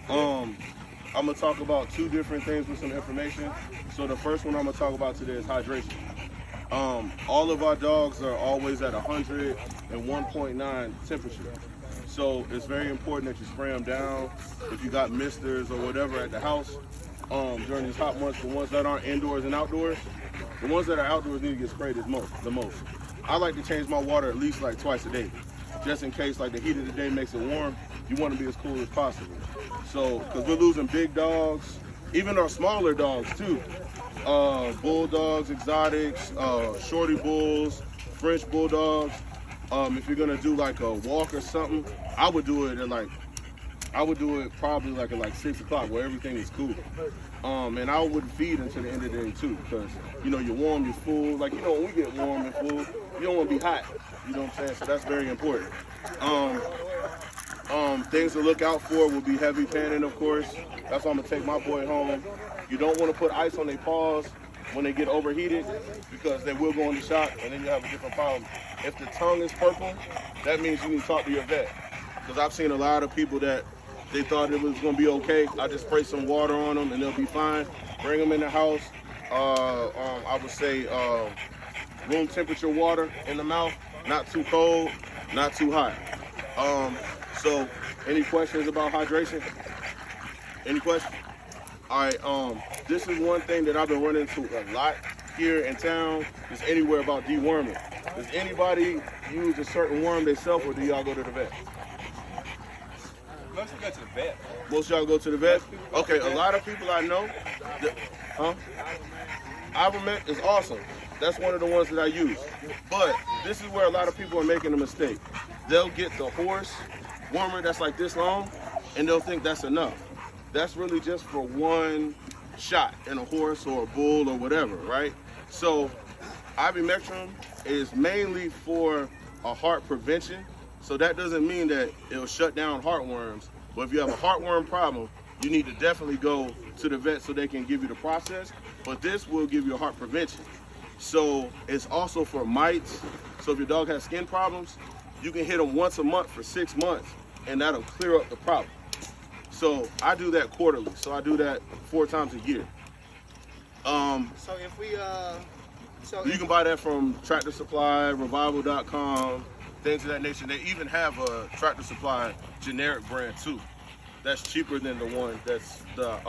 I'm gonna talk about two different things with some information. So the first one I'm gonna talk about today is hydration. All of our dogs are always at 101.9 temperature. So it's very important that you spray them down. If you got misters or whatever at the house during these hot months, the ones that aren't indoors and outdoors, the ones that are outdoors need to get sprayed the most. I like to change my water at least like twice a day, just in case like the heat of the day makes it warm. You want to be as cool as possible. So, because we're losing big dogs, even our smaller dogs too. Bulldogs, exotics, shorty bulls, French bulldogs. If you're gonna do like a walk or something, I would do it probably like at like 6 o'clock where everything is cool. And I would feed until the end of the day too, because you know you're warm, you're full. Like when we get warm and full, you don't want to be hot. You know what I'm saying? So that's very important. Things to look out for will be heavy panning, of course. That's why I'm gonna take my boy home. You don't want to put ice on their paws when they get overheated, because they will go into shock, and then you have a different problem. If the tongue is purple, that means you need to talk to your vet. Because I've seen a lot of people that they thought it was gonna be okay. I just spray some water on them and they'll be fine. Bring them in the house. I would say room temperature water in the mouth, not too cold, not too hot. So, any questions about hydration? Any questions? All right. This is one thing that I've been running into a lot here in town. Is anywhere about deworming. Does anybody use a certain worm themselves, or do y'all go to the vet? Most people go to the vet. Most of y'all go to the vet? Okay, a lot of people I know, Ivermectin is awesome. That's one of the ones that I use. But this is where a lot of people are making a mistake. They'll get the horse wormer that's like this long, and they'll think that's enough. That's really just for one shot in a horse or a bull or whatever, right? So ivermectin is mainly for a heart prevention. So that doesn't mean that it'll shut down heartworms. But if you have a heartworm problem, you need to definitely go to the vet so they can give you the process. But this will give you a heart prevention. So it's also for mites. So if your dog has skin problems, you can hit them once a month for 6 months, and that'll clear up the problem. So I do that quarterly. So I do that 4 times a year. So if we You can buy that from Tractor Supply, Revival.com, things of that nature. They even have a Tractor Supply generic brand too. That's cheaper than the one that's the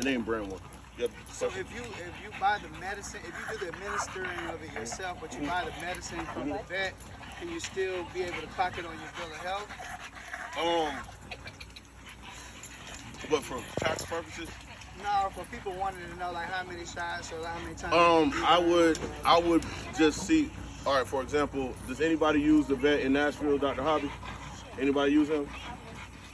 name brand one. Yep. So if you buy the medicine, if you do the administering of it yourself, but you buy the medicine from the vet, can you still be able to clock it on your bill of health? But for tax purposes? No, for people wanting to know like how many shots or how many times. I would just see. All right, for example, does anybody use the vet in Nashville, Dr. Hobby? Anybody use him?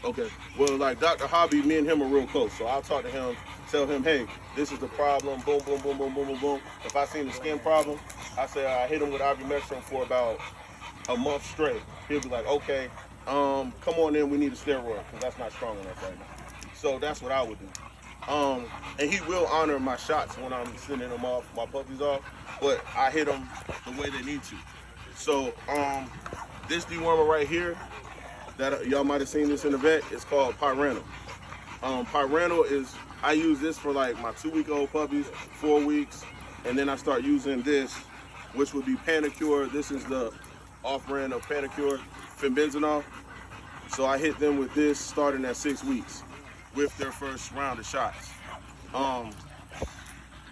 Okay. Well, like Dr. Hobby, me and him are real close, so I'll talk to him, tell him, hey, this is the problem. Boom, boom, boom, boom, boom, boom, boom. If I seen the skin problem, I say I hit him with ivermectin for about a month straight. He'll be like, okay, come on in, we need a steroid because that's not strong enough right now. So that's what I would do. And he will honor my shots when I'm sending them off, my puppies off, but I hit them the way they need to. So this dewormer right here, that y'all might have seen this in the vet, it's called Pyrantel. Pyrantel is, I use this for like my 2-week-old puppies, 4 weeks, and then I start using this, which would be Panacure. This is the off-brand of Panacure, fenbendazole. So I hit them with this starting at 6 weeks with their first round of shots.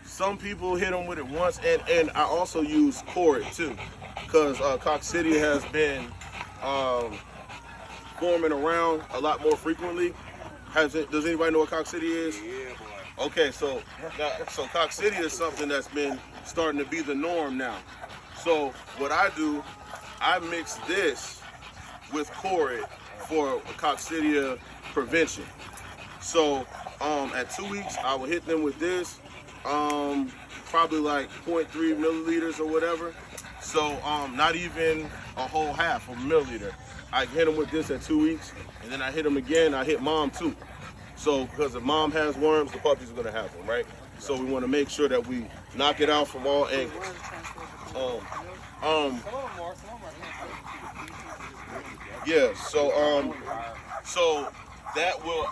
Some people hit them with it once, and I also use Corit too, because coccidia has been forming around a lot more frequently. Does anybody know what coccidia is? Yeah, boy. Okay, so coccidia is something that's been starting to be the norm now. So what I do, I mix this with Corit for coccidia prevention. So at 2 weeks, I will hit them with this, probably like 0.3 milliliters or whatever. So not even a whole half of a milliliter. I hit them with this at 2 weeks, and then I hit them again. I hit mom too. So because if mom has worms, the puppies are gonna have them, right? So we want to make sure that we knock it out from all angles. Yeah. So that will.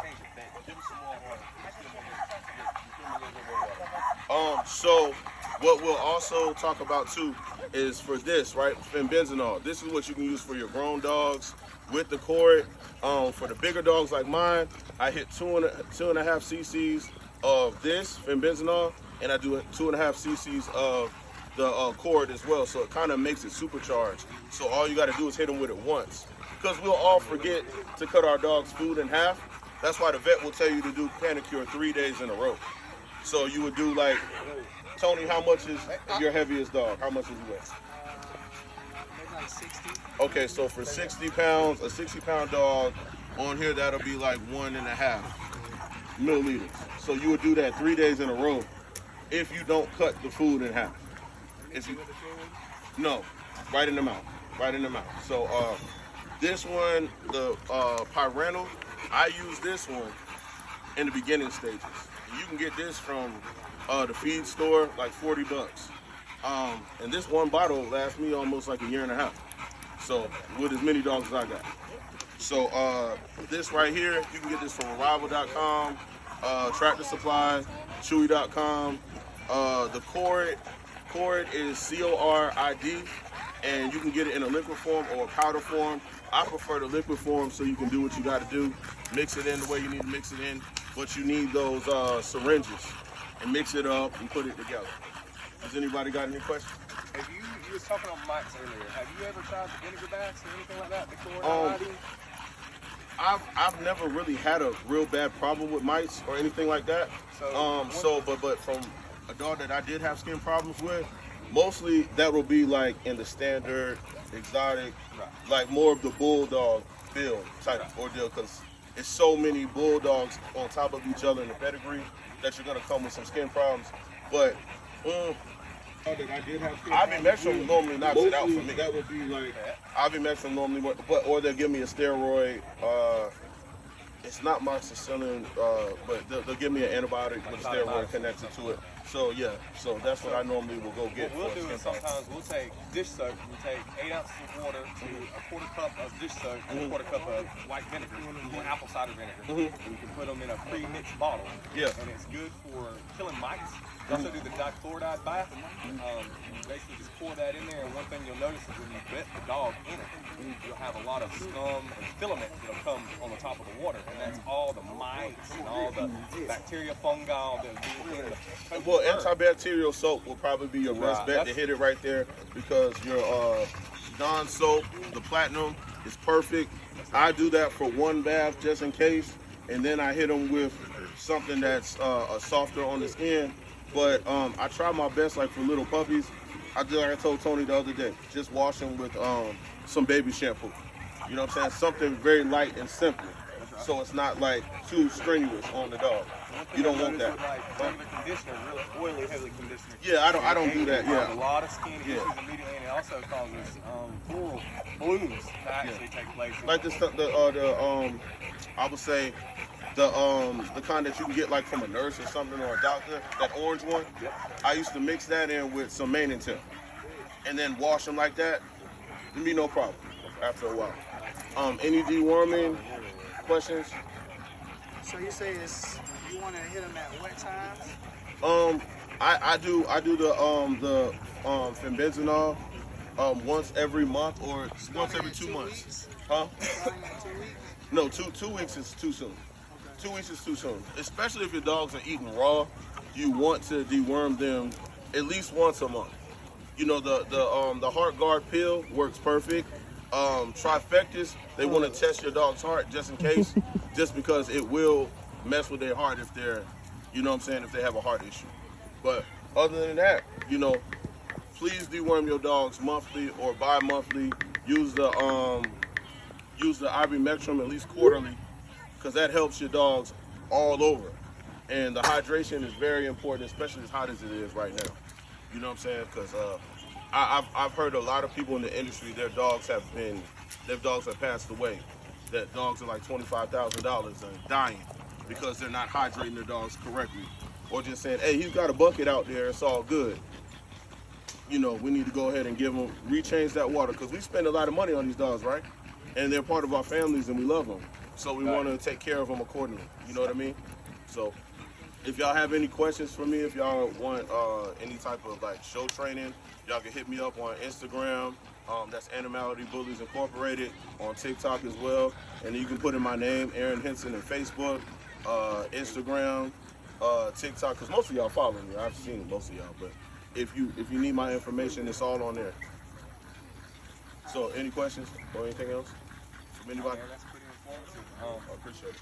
So what we'll also talk about too is for this, right? Fenbenzonol. This is what you can use for your grown dogs with the cord. For the bigger dogs like mine, I hit 2.5 cc's of this fenbenzonol, and I do 2.5 cc's of the cord as well. So it kind of makes it supercharged. So all you got to do is hit them with it once, because we'll all forget to cut our dog's food in half. That's why the vet will tell you to do Panicure 3 days in a row. So you would do like, Tony, how much is your heaviest dog? How much is he weigh? Maybe like 60. Okay, so for 60 pounds, a 60-pound dog on here, that'll be like 1.5 milliliters. So you would do that 3 days in a row if you don't cut the food in half. If you, no, right in the mouth, right in the mouth. So this one, the Pyrantel, I use this one in the beginning stages. You can get this from the feed store, like 40 bucks. And this one bottle lasts me almost like a year and a half. So with as many dogs as I got. So this right here, you can get this from Arrival.com, Tractor Supply, Chewy.com. The cord is CORID, and you can get it in a liquid form or a powder form. I prefer the liquid form so you can do what you got to do. Mix it in the way you need to mix it in, but you need those syringes and mix it up and put it together. Has anybody got any questions? Have you was talking on mites earlier. Have you ever tried the vinegar baths or anything like that before? I've never really had a real bad problem with mites or anything like that. But from a dog that I did have skin problems with, mostly that will be like in the standard, exotic, like more of the bulldog build type ordeal, because it's so many bulldogs on top of each other in the pedigree that you're gonna come with some skin problems. But ivermectin normally knocks it out for me. That would be like ivermectin normally, or they'll give me a steroid. It's not moxicillin, but they'll give me an antibiotic with a steroid connected to it. So yeah, so that's what I normally will go get. What we'll do is sometimes we'll take dish soap. We take 8 ounces of water to a quarter cup of dish soap and a quarter cup of white vinegar or apple cider vinegar. And you can put them in a pre-mixed bottle. Yeah. And it's good for killing mites. We also do the dichloride bath. You basically just pour that in there, and one thing you'll notice is when you wet the dog in it, you'll have a lot of scum and filament that'll come on the top of the water, and that's all the mites and all the bacteria, fungi, all the Well, antibacterial soap will probably be your best bet to hit it right there, because your Dawn soap, the platinum, is perfect. I do that for one bath just in case, and then I hit them with something that's softer on the skin. But I try my best, like for little puppies. I do like I told Tony the other day, just wash them with some baby shampoo. You know what I'm saying? Something very light and simple, so it's not like too strenuous on the dog. You don't want that. Like regular conditioner, really oily, heavy conditioner. Yeah, I don't do that. Yeah. A lot of skin issues immediately, and it also causes floral blooms to actually take place. Like I would say the kind that you can get like from a nurse or something, or a doctor, that orange one. I used to mix that in with some mane and tip, and then wash them like that. It'd be no problem after a while. Any deworming questions? So you say you want to hit them at what times? I do the fenbenzonol once every month or once every 2 months. Huh? Starting at 2 weeks? No, 2 weeks is too soon. 2 weeks is too soon, especially if your dogs are eating raw. You want to deworm them at least once a month. You know, the Heart Guard pill works perfect. Trifectas, they want to test your dog's heart just in case, just because it will mess with their heart if they're, you know what I'm saying, if they have a heart issue. But other than that, you know, please deworm your dogs monthly or bi-monthly. Use the ivermectin at least quarterly, because that helps your dogs all over. And the hydration is very important, especially as hot as it is right now. You know what I'm saying? Because I've heard a lot of people in the industry, their dogs have passed away. That dogs are like $25,000 and dying because they're not hydrating their dogs correctly, or just saying, hey, he's got a bucket out there, it's all good. You know, we need to go ahead and rechange that water, because we spend a lot of money on these dogs, right? And they're part of our families and we love them. So we want to take care of them accordingly. You know what I mean? So if y'all have any questions for me, if y'all want any type of like show training, y'all can hit me up on Instagram. That's Animality Bullies Incorporated, on TikTok as well. And you can put in my name, Aaron Henson, in Facebook, Instagram, TikTok, because most of y'all follow me. I've seen most of y'all, but if you need my information, it's all on there. So any questions or anything else from anybody? That's pretty informative. I appreciate it.